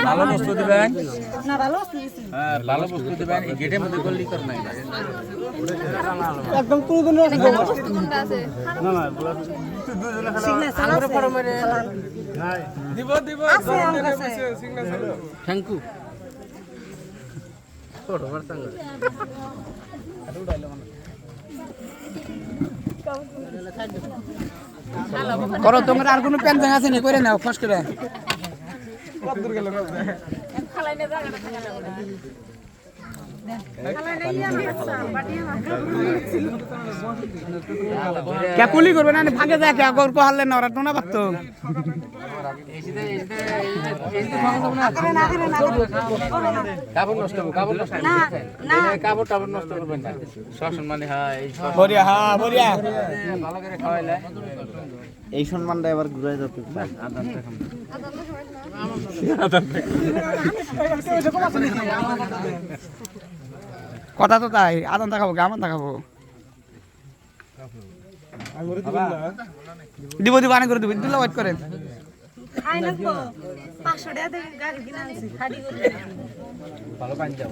ভালো বস্তু দিবেন না ভালো বস্তু দিছি হ্যাঁ ভালো বস্তু দিবেন এই গেটের মধ্যে গল্লি কর নাই একদম কোন দিন বস্তু কোনটা আছে না না দুজনে খালা আঙ্গুরে ফটো মেরে দিব দিব সিগনেচার থ্যাংক ইউ ফটো মারতাম করো তোমার আর কোনো প্যান আছে নি করে নাও ফস করে কত দূর গেল খালাই না জায়গাটা থাকা লাগবে কে পুলি করবে না ভাগে যায় কে গর্ব হারলে না ওরা টোনা পারতো কাপড় নষ্ট কাপড় টাপড় নষ্ট করবেন না সম্মানে হয় বড়িয়া হ্যাঁ বড়িয়া ভালো করে খাওয়াইলে এই সম্মানটা এবার ঘুরাই যাবে কথা তো তাই আদান দেখাবো আমার দেখাবো দিব দিব আনে করে দিব দিলে ওয়েট করেন খাই না তো 500 টাকা দিয়ে গাড়ি কিনে আনছি খাড়ি করে ভালো পানি যাও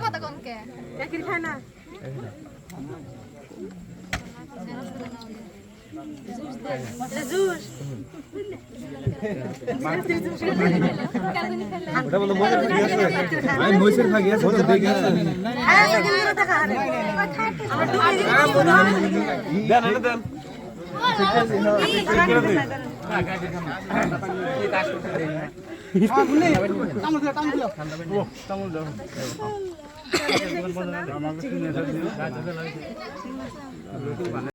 কত কমকে একই খায় না জুস ওটা বলে মজা কি আছে আমি মইছের ভাগি আছে তো দেখে আছে হ্যাঁ এদিকে টাকা হারে দেন এটা দেন কামড়